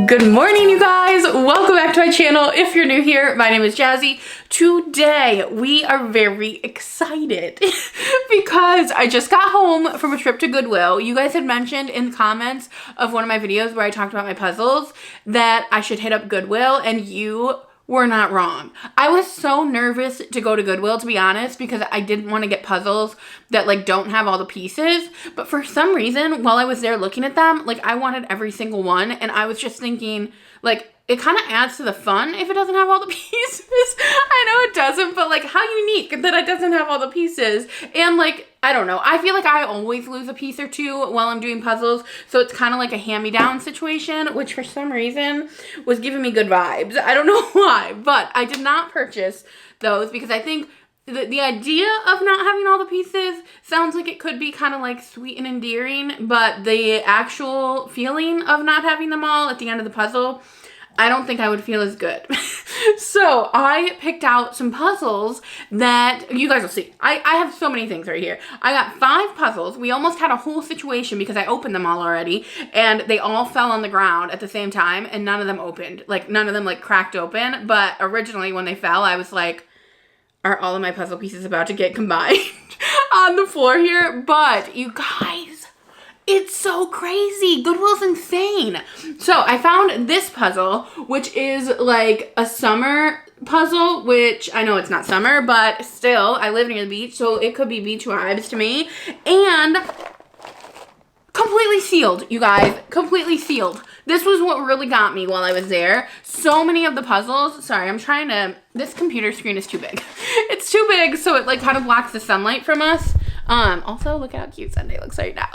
Good morning, you guys. Welcome back to my channel. If you're new here, my name is Jazzy. Today, we are very excited because I just got home from a trip to Goodwill. You guys had mentioned in the comments of one of my videos where I talked about my puzzles that I should hit up Goodwill, and you were not wrong. I was so nervous to go to Goodwill, to be honest, because I didn't want to get puzzles that like don't have all the pieces. But for some reason, while I was there looking at them, like I wanted every single one. And I was just thinking, like, it kind of adds to the fun if it doesn't have all the pieces. I know it doesn't, but like how unique that it doesn't have all the pieces. And like, I don't know. I feel like I always lose a piece or two while I'm doing puzzles. So it's kind of like a hand-me-down situation, which for some reason was giving me good vibes. I don't know why, but I did not purchase those because I think the idea of not having all the pieces sounds like it could be kind of like sweet and endearing, but the actual feeling of not having them all at the end of the puzzle, I don't think I would feel as good. So I picked out some puzzles that you guys will see. I have so many things right here. I got 5 puzzles. We almost had a whole situation because I opened them all already and they all fell on the ground at the same time and none of them opened. Like none of them like cracked open. But originally when they fell, I was like, are all of my puzzle pieces about to get combined on the floor here? But you guys, it's so crazy. Goodwill's insane. So I found this puzzle, which is like a summer puzzle, which I know it's not summer, but still, I live near the beach, so it could be beach vibes to me. And completely sealed, you guys. Completely sealed. This was what really got me while I was there. So many of the puzzles, sorry, I'm trying to, this computer screen is too big. It's too big, so it like kind of blocks the sunlight from us. Also, look at how cute Sunday looks right now.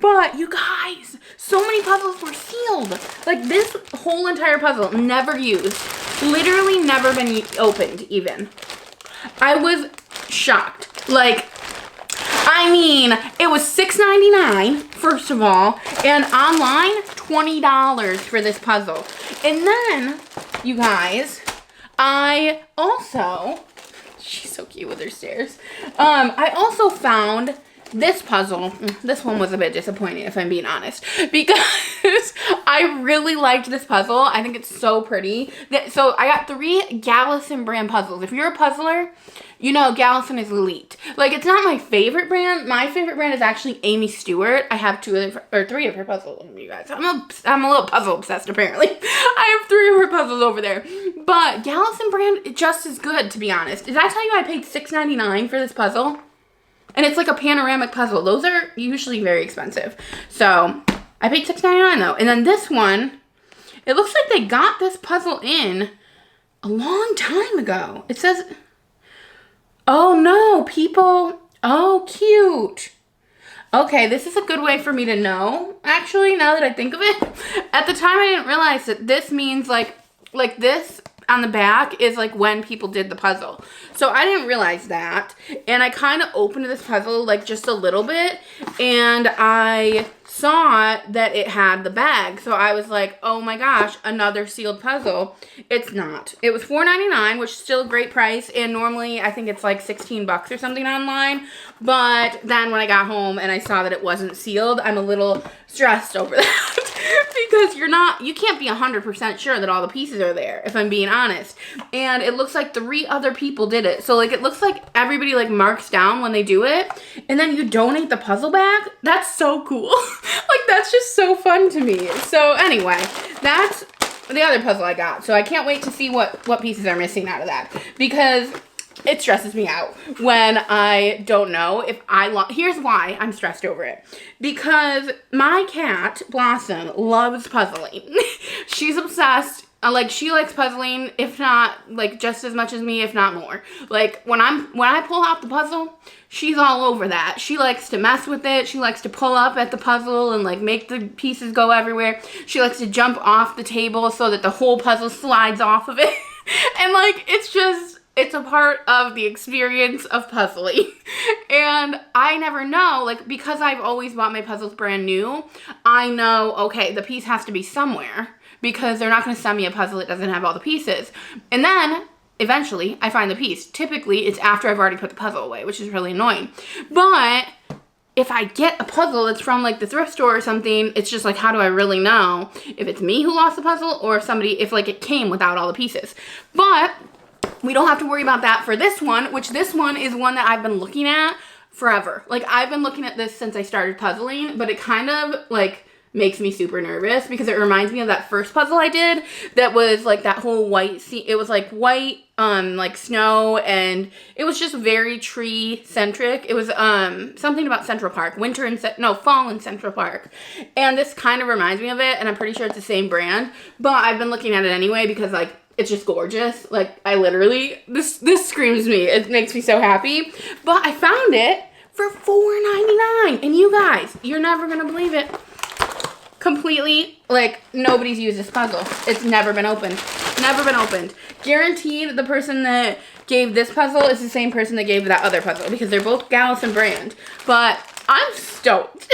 But you guys, so many puzzles were sealed. Like this whole entire puzzle, never used. Literally never been opened even. I was shocked. Like, I mean, it was $6.99, first of all, and online, $20 for this puzzle. And then, you guys, I also, she's so cute with her stairs. I also found this puzzle. This one was a bit disappointing, if I'm being honest, because I really liked this puzzle. I think it's so pretty. So I got 3 Gallison brand puzzles. If you're a puzzler, you know Gallison is elite. Like, it's not my favorite brand. My favorite brand is actually Amy Stewart. I have 3 of her puzzles, you guys. I'm a little puzzle obsessed, apparently. I have 3 of her puzzles over there. But Gallison brand, just as good, to be honest. Did I tell you I paid $6.99 for this puzzle? And it's like a panoramic puzzle. Those are usually very expensive. So I paid $6.99 though. And then this one, it looks like they got this puzzle in a long time ago. It says, oh no, people, oh cute. Okay, this is a good way for me to know, actually, now that I think of it. At the time, I didn't realize that this means like this on the back is like when people did the puzzle. So I didn't realize that. And I kind of opened this puzzle like just a little bit and I saw that it had the bag. So I was like, oh my gosh, another sealed puzzle. It's not. It was $4.99, which is still a great price. And normally I think it's like 16 bucks or something online. But then when I got home and I saw that it wasn't sealed, I'm a little stressed over that. Because you can't be 100% sure that all the pieces are there, if I'm being honest. And it looks like 3 other people did it. So like it looks like everybody like marks down when they do it. And then you donate the puzzle back. That's so cool. Like that's just so fun to me. So anyway, that's the other puzzle I got. So I can't wait to see what pieces are missing out of that. Because it stresses me out when I don't know if here's why I'm stressed over it. Because my cat, Blossom, loves puzzling. She's obsessed. Like, she likes puzzling, if not, like, just as much as me, if not more. Like, when I pull out the puzzle, she's all over that. She likes to mess with it. She likes to pull up at the puzzle and, like, make the pieces go everywhere. She likes to jump off the table so that the whole puzzle slides off of it. And, like, it's a part of the experience of puzzling. And I never know, like, because I've always bought my puzzles brand new, I know, okay, the piece has to be somewhere because they're not going to send me a puzzle that doesn't have all the pieces. And then, eventually, I find the piece. Typically, it's after I've already put the puzzle away, which is really annoying. But if I get a puzzle that's from like the thrift store or something, it's just like, how do I really know if it's me who lost the puzzle or if somebody, if like it came without all the pieces. But we don't have to worry about that for this one, which this one is one that I've been looking at forever. Like I've been looking at this since I started puzzling, but it kind of like makes me super nervous because it reminds me of that first puzzle I did that was like that whole white scene. It was like white, like snow, and it was just very tree centric. It was something about Central Park, fall in Central Park. And this kind of reminds me of it, and I'm pretty sure it's the same brand, but I've been looking at it anyway because like it's just gorgeous. Like I literally, this screams me. It makes me so happy. But I found it for $4.99, and you guys, you're never gonna believe it. Completely, like, nobody's used this puzzle. It's never been opened. Never been opened. Guaranteed the person that gave this puzzle is the same person that gave that other puzzle because they're both Gallison brand. But I'm stoked.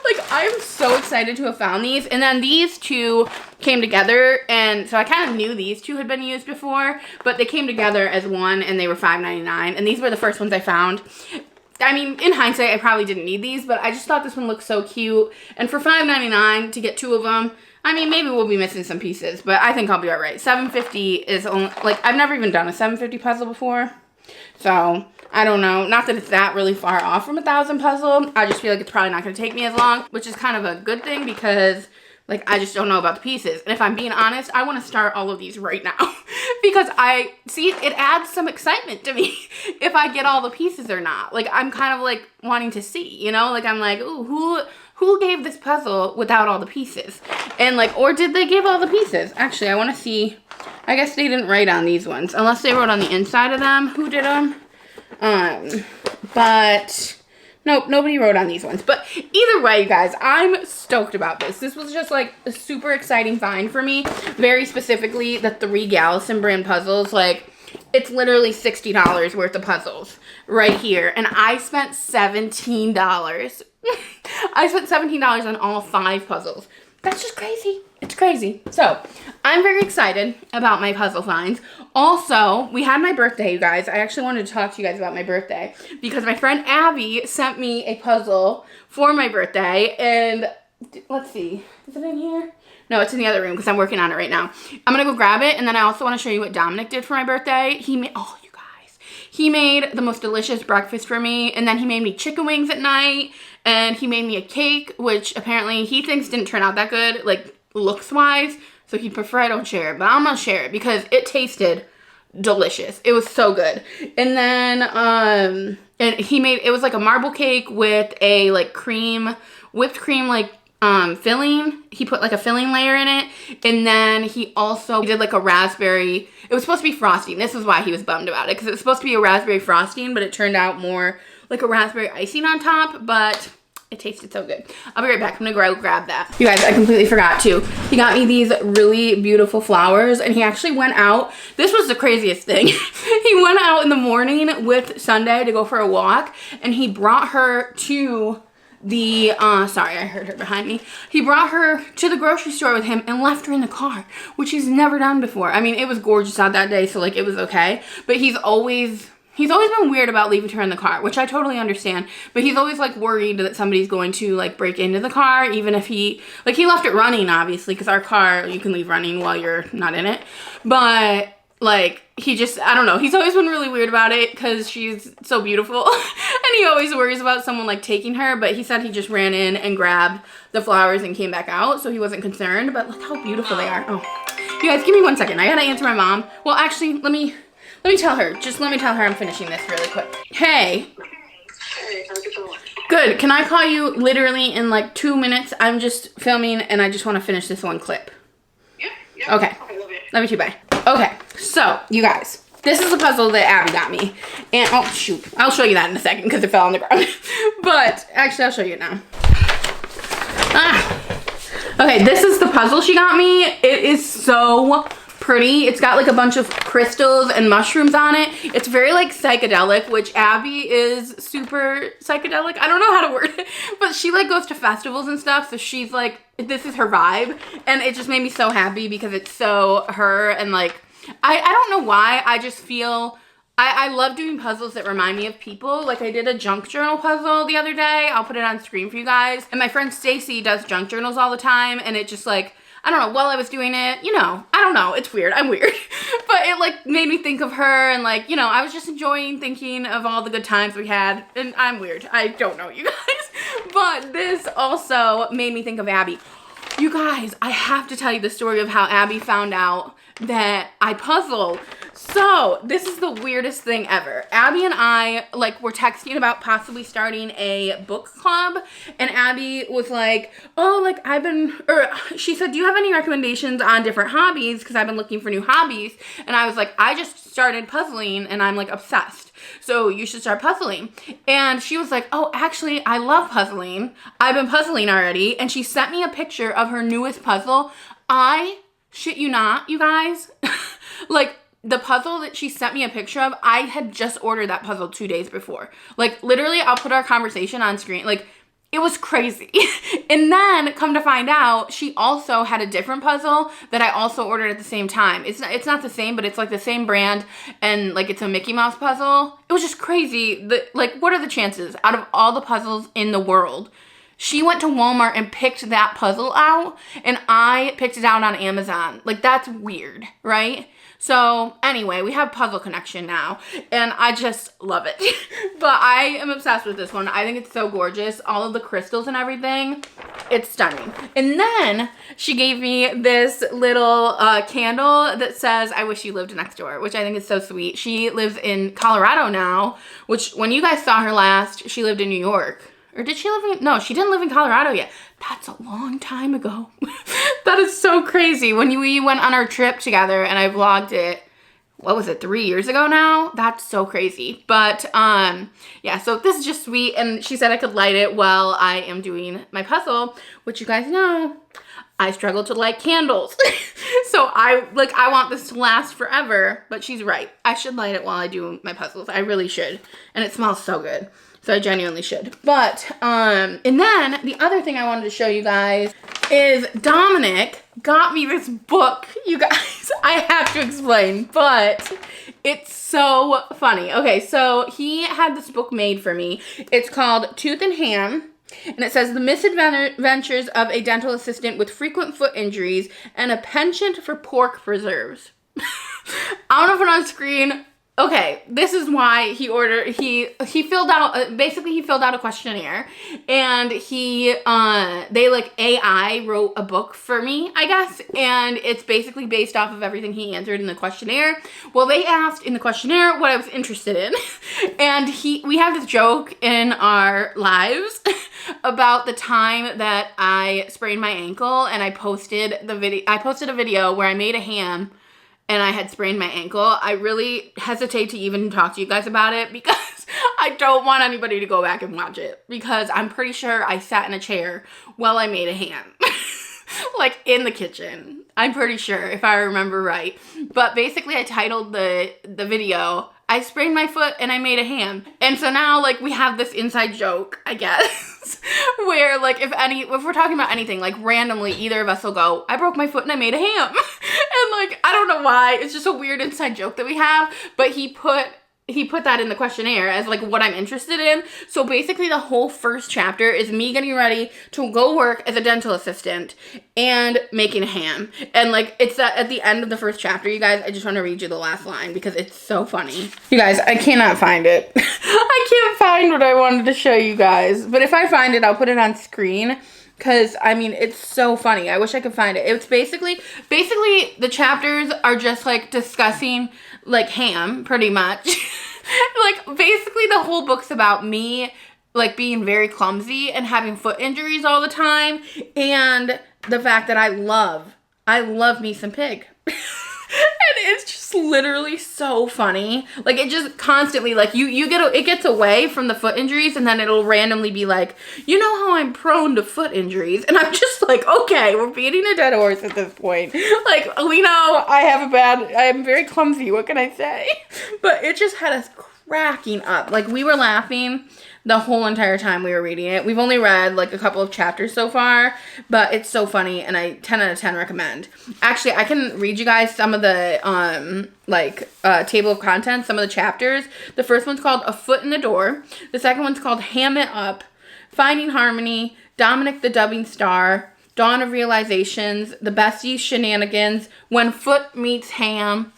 Like, I'm so excited to have found these. And then these two came together, and so I kind of knew these two had been used before, but they came together as one, and they were $5.99. And these were the first ones I found. I mean, in hindsight, I probably didn't need these, but I just thought this one looked so cute. And for $5.99 to get two of them, I mean, maybe we'll be missing some pieces, but I think I'll be all right. $7.50 is only, like, I've never even done a $7.50 puzzle before. So, I don't know. Not that it's that really far off from a 1,000 puzzle. I just feel like it's probably not going to take me as long, which is kind of a good thing because, like, I just don't know about the pieces. And if I'm being honest, I want to start all of these right now because I see it adds some excitement to me if I get all the pieces or not. Like, I'm kind of like wanting to see, you know, like I'm like, ooh, who gave this puzzle without all the pieces? And like, or did they give all the pieces? Actually, I want to see. I guess they didn't write on these ones unless they wrote on the inside of them who did them. But nope, nobody wrote on these ones. But either way, you guys, I'm stoked about this. This was just like a super exciting find for me. Very specifically, the 3 Gallison brand puzzles. Like, it's literally $60 worth of puzzles right here. And I spent $17. I spent $17 on all 5 puzzles. That's just crazy. It's crazy. So, I'm very excited about my puzzle finds. Also, we had my birthday, you guys. I actually wanted to talk to you guys about my birthday because my friend Abby sent me a puzzle for my birthday. And let's see. Is it in here? No, it's in the other room because I'm working on it right now. I'm going to go grab it. And then I also want to show you what Dominic did for my birthday. He made, oh, you guys. He made the most delicious breakfast for me. And then he made me chicken wings at night. And he made me a cake, which apparently he thinks didn't turn out that good, like looks-wise. So he'd prefer I don't share it. But I'm going to share it because it tasted delicious. It was so good. And then, and he made, it was like a marble cake with a like whipped cream, like filling. He put like a filling layer in it. And then he also did like a raspberry, it was supposed to be frosting. This is why he was bummed about it, because it was supposed to be a raspberry frosting, but it turned out more like a raspberry icing on top, but it tasted so good. I'll be right back. I'm gonna go grab that. You guys, I completely forgot too. He got me these really beautiful flowers, and he actually went out. This was the craziest thing. He went out in the morning with Sunday to go for a walk, and he brought her to the, sorry, I heard her behind me. He brought her to the grocery store with him and left her in the car, which he's never done before. I mean, it was gorgeous out that day, so like it was okay, but he's always been weird about leaving her in the car, which I totally understand. But he's always like worried that somebody's going to like break into the car, even if he left it running, obviously, because our car, you can leave running while you're not in it. But like, he just, I don't know. He's always been really weird about it because she's so beautiful. And he always worries about someone like taking her. But he said he just ran in and grabbed the flowers and came back out. So he wasn't concerned. But look how beautiful they are. Oh, you guys, give me 1 second. I gotta answer my mom. Well, actually, let me tell her. Just let me tell her I'm finishing this really quick. Hey. Hey, how's it going? Good. Can I call you literally in like 2 minutes? I'm just filming and I just want to finish this one clip. Yeah. Okay. I love it. Love you too. Bye. Okay. So, you guys, this is the puzzle that Abby got me. And, oh, shoot. I'll show you that in a second because it fell on the ground. But, actually, I'll show you it now. Okay, this is the puzzle she got me. It is so pretty. It's got like a bunch of crystals and mushrooms on it. It's very like psychedelic, which Abby is super psychedelic. I don't know how to word it, but she like goes to festivals and stuff, so she's like, this is her vibe, and it just made me so happy because it's so her. And like, I don't know why, I just feel I love doing puzzles that remind me of people. Like I did a junk journal puzzle the other day. I'll put it on screen for you guys. And my friend Stacy does junk journals all the time. And it just like, I don't know, while I was doing it, you know, I don't know. It's weird. I'm weird. But it like made me think of her and like, you know, I was just enjoying thinking of all the good times we had. And I'm weird. I don't know, you guys. But this also made me think of Abby. You guys, I have to tell you the story of how Abby found out that I puzzle. So this is the weirdest thing ever. Abby and I like were texting about possibly starting a book club, and Abby was like, oh, like she said, do you have any recommendations on different hobbies? Because I've been looking for new hobbies. And I was like, I just started puzzling and I'm like obsessed. So you should start puzzling. And she was like, oh, actually, I love puzzling. I've been puzzling already. And she sent me a picture of her newest puzzle. I shit you not, you guys. Like, the puzzle that she sent me a picture of, I had just ordered that puzzle 2 days before. Like, literally, I'll put our conversation on screen. Like, it was crazy. And then, come to find out, she also had a different puzzle that I also ordered at the same time. It's not the same, but it's like the same brand, and like it's a Mickey Mouse puzzle. It was just crazy. Like, what are the chances out of all the puzzles in the world? She went to Walmart and picked that puzzle out, and I picked it out on Amazon. Like, that's weird, right? So anyway, we have Puzzle Connection now, and I just love it. But I am obsessed with this one. I think it's so gorgeous. All of the crystals and everything, it's stunning. And then she gave me this little candle that says, I wish you lived next door, which I think is so sweet. She lives in Colorado now, which when you guys saw her last, she lived in New York. Or did she live in, no, she didn't live in Colorado yet. That's a long time ago. That is so crazy. When we went on our trip together and I vlogged it, what was it, 3 years ago now? That's so crazy. But yeah, so this is just sweet. And she said I could light it while I am doing my puzzle, which you guys know, I struggle to light candles. So I want this to last forever, but she's right. I should light it while I do my puzzles. I really should. And it smells so good. So I genuinely should. But, and then the other thing I wanted to show you guys is Dominic got me this book. You guys, I have to explain, but it's so funny. Okay, so he had this book made for me. It's called Tooth and Ham. And it says, The Misadventures of a Dental Assistant with Frequent Foot Injuries and a Penchant for Pork Preserves. I don't know if it's on screen. Okay, this is why he filled out, basically he filled out a questionnaire, and they like AI wrote a book for me, I guess, and it's basically based off of everything he answered in the questionnaire. Well, they asked in the questionnaire what I was interested in, and we have this joke in our lives about the time that I sprained my ankle, and I posted a video where I made a ham and I had sprained my ankle. I really hesitate to even talk to you guys about it because I don't want anybody to go back and watch it, because I'm pretty sure I sat in a chair while I made a ham. Like in the kitchen. I'm pretty sure, if I remember right. But basically I titled the video, I sprained my foot and I made a ham. And so now like we have this inside joke, I guess, where like if we're talking about anything, like randomly either of us will go, I broke my foot and I made a ham. And like, I don't know why, it's just a weird inside joke that we have, but he put that in the questionnaire as like what I'm interested in. So basically the whole first chapter is me getting ready to go work as a dental assistant and making a ham. And like it's at the end of the first chapter, you guys. I just want to read you the last line because it's so funny. You guys, I cannot find it. I can't find what I wanted to show you guys. But if I find it, I'll put it on screen. Because, I mean, it's so funny. I wish I could find it. It's basically the chapters are just, like, discussing, like, ham, pretty much. Like, basically the whole book's about me, like, being very clumsy and having foot injuries all the time. And the fact that I love me some pig. And it's just literally so funny. Like, it just constantly, like, it gets away from the foot injuries, and then it'll randomly be like, you know how I'm prone to foot injuries? And I'm just like, okay, we're beating a dead horse at this point. Like, we know I'm very clumsy, what can I say? But it just had us cracking up. Like, we were laughing the whole entire time we were reading it. We've only read like a couple of chapters so far, but it's so funny, and I 10 out of 10 recommend. Actually, I can read you guys some of the table of contents, some of the chapters. The first one's called A Foot in the Door. The second one's called Ham It Up, Finding Harmony, Dominic the Dubbing Star, Dawn of Realizations, The Besties Shenanigans, When Foot Meets Ham,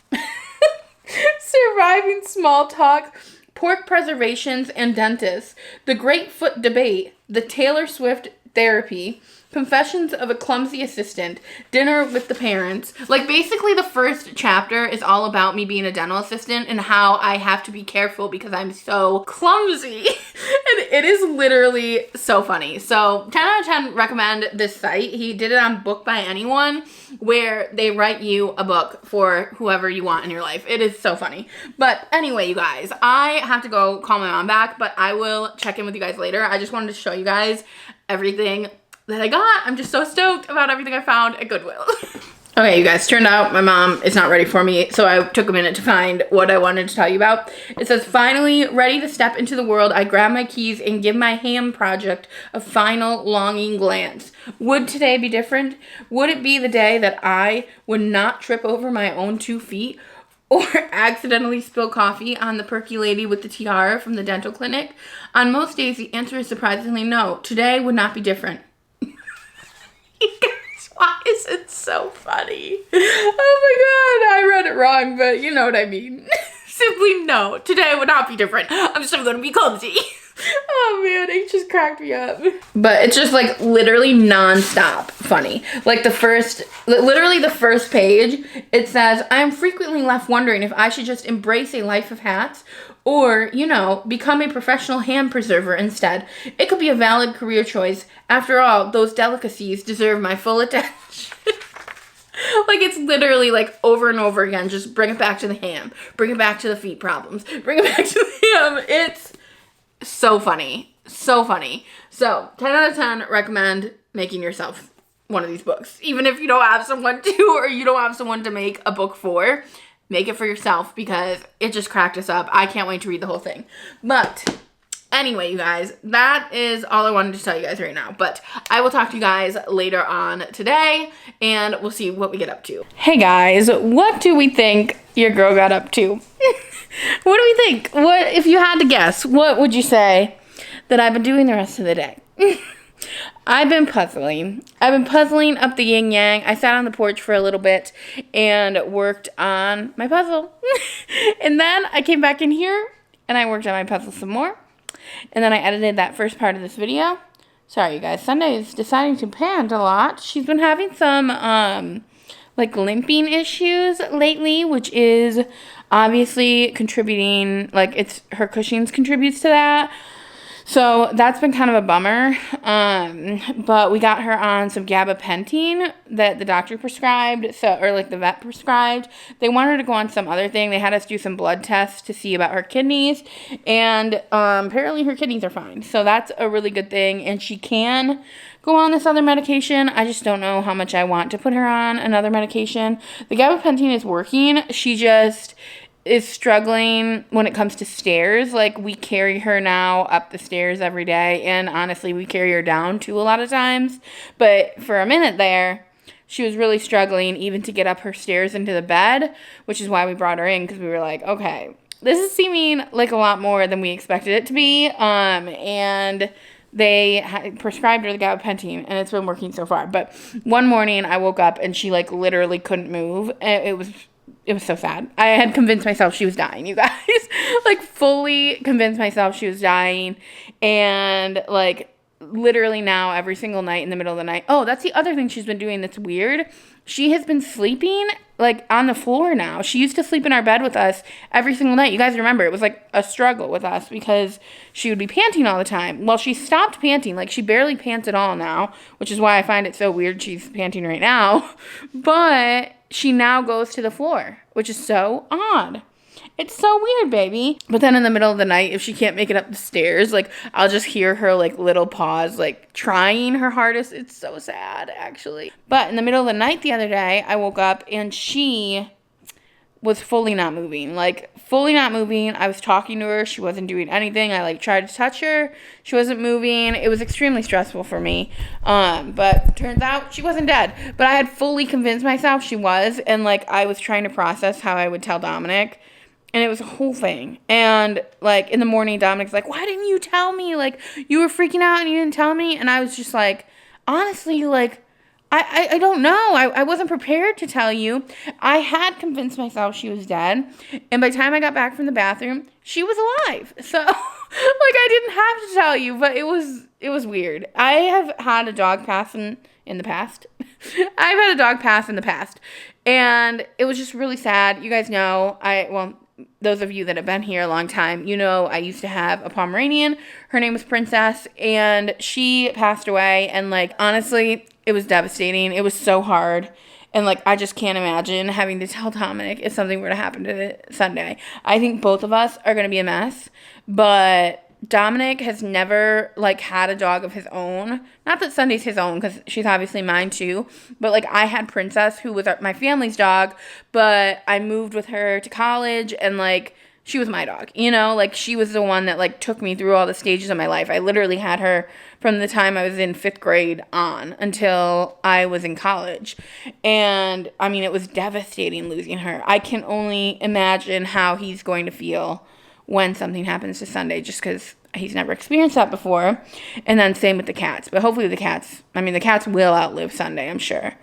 Surviving Small Talk, Pork Preservations and Dentists, The Great Foot Debate, The Taylor Swift Therapy, Confessions of a Clumsy Assistant, Dinner with the Parents. Like, basically the first chapter is all about me being a dental assistant and how I have to be careful because I'm so clumsy. And it is literally so funny. So 10 out of 10 recommend this site. He did it on Book by Anyone, where they write you a book for whoever you want in your life. It is so funny. But anyway, you guys, I have to go call my mom back, but I will check in with you guys later. I just wanted to show you guys everything that I got. I'm just so stoked about everything I found at Goodwill. Okay, you guys, turned out my mom is not ready for me, so I took a minute to find what I wanted to tell you about. It says, finally ready to step into the world, I grab my keys and give my ham project a final longing glance. Would today be different? Would it be the day that I would not trip over my own 2 feet or accidentally spill coffee on the perky lady with the tiara from the dental clinic? On most days, the answer is surprisingly no. Today would not be different. Why is it so funny? Oh my god, I read it wrong, but you know what I mean. Simply no. Today would not be different. I'm still gonna be clumsy. Oh man, it just cracked me up. But it's just like literally non-stop funny. Like literally the first page, it says, I am frequently left wondering if I should just embrace a life of hats or, you know, become a professional ham preserver instead. It could be a valid career choice. After all, those delicacies deserve my full attention. Like, it's literally like over and over again, just bring it back to the ham. Bring it back to the feet problems. Bring it back to the ham. It's so funny. So funny. So, 10 out of 10 recommend making yourself one of these books. Even if you don't have someone to, or you don't have someone to make a book for, make it for yourself because it just cracked us up. I can't wait to read the whole thing. But anyway, you guys, that is all I wanted to tell you guys right now. But I will talk to you guys later on today, and we'll see what we get up to. Hey guys, what do we think your girl got up to? What do we think? What, if you had to guess, what would you say that I've been doing the rest of the day? I've been puzzling up the yin yang. I sat on the porch for a little bit and worked on my puzzle. And then I came back in here and I worked on my puzzle some more. And then I edited that first part of this video. Sorry, you guys. Sunday is deciding to pant a lot. She's been having some, like, limping issues lately, which is obviously contributing, like, it's her Cushing's contributes to that. So that's been kind of a bummer, but we got her on some gabapentin that the doctor prescribed, or like the vet prescribed. They wanted her to go on some other thing. They had us do some blood tests to see about her kidneys, and apparently her kidneys are fine. So that's a really good thing, and she can go on this other medication. I just don't know how much I want to put her on another medication. The gabapentin is working. She just is struggling when it comes to stairs. Like, we carry her now up the stairs every day, and honestly, we carry her down too a lot of times. But for a minute there, she was really struggling even to get up her stairs into the bed, which is why we brought her in, because we were like, okay, this is seeming like a lot more than we expected it to be. And they prescribed her the gabapentin, and it's been working so far. But one morning, I woke up, and she, like, literally couldn't move. It was so sad. I had convinced myself she was dying, you guys. Like, fully convinced myself she was dying. And, like, literally now, every single night in the middle of the night. Oh, that's the other thing she's been doing that's weird. She has been sleeping, like, on the floor now. She used to sleep in our bed with us every single night. You guys remember, it was, like, a struggle with us because she would be panting all the time. Well, she stopped panting. Like, she barely pants at all now, which is why I find it so weird she's panting right now. But she now goes to the floor, which is so odd. It's so weird, baby. But then in the middle of the night, if she can't make it up the stairs, like, I'll just hear her, like, little paws, like, trying her hardest. It's so sad, actually. But in the middle of the night the other day, I woke up and she was fully not moving. Like, fully not moving. I was talking to her. She wasn't doing anything. I, like, tried to touch her. She wasn't moving. It was extremely stressful for me. But turns out she wasn't dead. But I had fully convinced myself she was. And, like, I was trying to process how I would tell Dominic. And it was a whole thing. And, like, in the morning, Dominic's like, why didn't you tell me? Like, you were freaking out and you didn't tell me. And I was just like, honestly, like, I don't know. I wasn't prepared to tell you. I had convinced myself she was dead. And by the time I got back from the bathroom, she was alive. So, like, I didn't have to tell you, but it was weird. I have had a dog pass in the past. I've had a dog pass in the past. And it was just really sad. You guys know, those of you that have been here a long time, you know I used to have a Pomeranian. Her name was Princess, and she passed away. And, like, honestly, it was devastating. It was so hard. And, like, I just can't imagine having to tell Dominic if something were to happen to Sunday. I think both of us are going to be a mess. But Dominic has never, like, had a dog of his own. Not that Sunday's his own, because she's obviously mine too. But, like, I had Princess, who was my family's dog. But I moved with her to college, and, like, she was my dog. You know, like, she was the one that, like, took me through all the stages of my life. I literally had her from the time I was in 5th grade on until I was in college. And, I mean, it was devastating losing her. I can only imagine how he's going to feel when something happens to Sunday, just because he's never experienced that before. And then same with the cats. But hopefully the cats will outlive Sunday, I'm sure.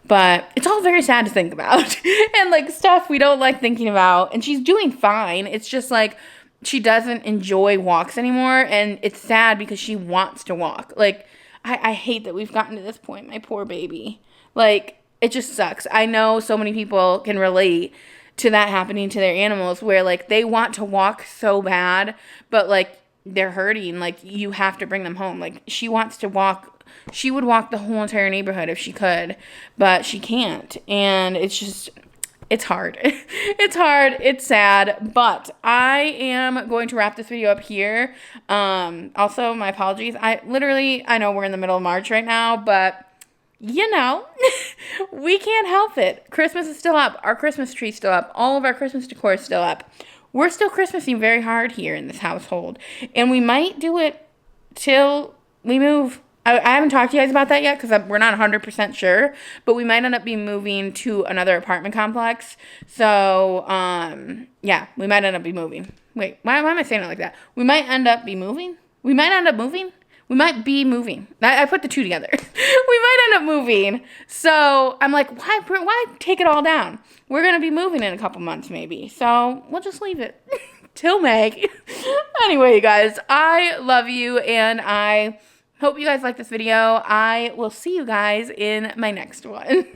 But it's all very sad to think about. And, like, stuff we don't like thinking about. And she's doing fine. It's just, like, she doesn't enjoy walks anymore. And it's sad because she wants to walk. Like, I hate that we've gotten to this point, my poor baby. Like, it just sucks. I know so many people can relate to that happening to their animals, where, like, they want to walk so bad, but, like, they're hurting. Like, you have to bring them home. Like, she wants to walk. She would walk the whole entire neighborhood if she could, but she can't. And it's just, it's hard. It's hard. It's sad. But I am going to wrap this video up here. Also, my apologies. I know we're in the middle of March right now, but you know, we can't help it. Christmas is still up. Our Christmas tree's still up. All of our Christmas decor is still up. We're still Christmasing very hard here in this household. And we might do it till we move. I haven't talked to you guys about that yet because we're not 100% sure. But we might end up being moving to another apartment complex. So, yeah, we might end up be moving. Wait, why am I saying it like that? We might end up be moving? We might end up moving? We might be moving. I put the two together. We might end up moving. So I'm like, why take it all down? We're going to be moving in a couple months maybe. So we'll just leave it till May. Anyway, you guys, I love you, and I hope you guys like this video. I will see you guys in my next one.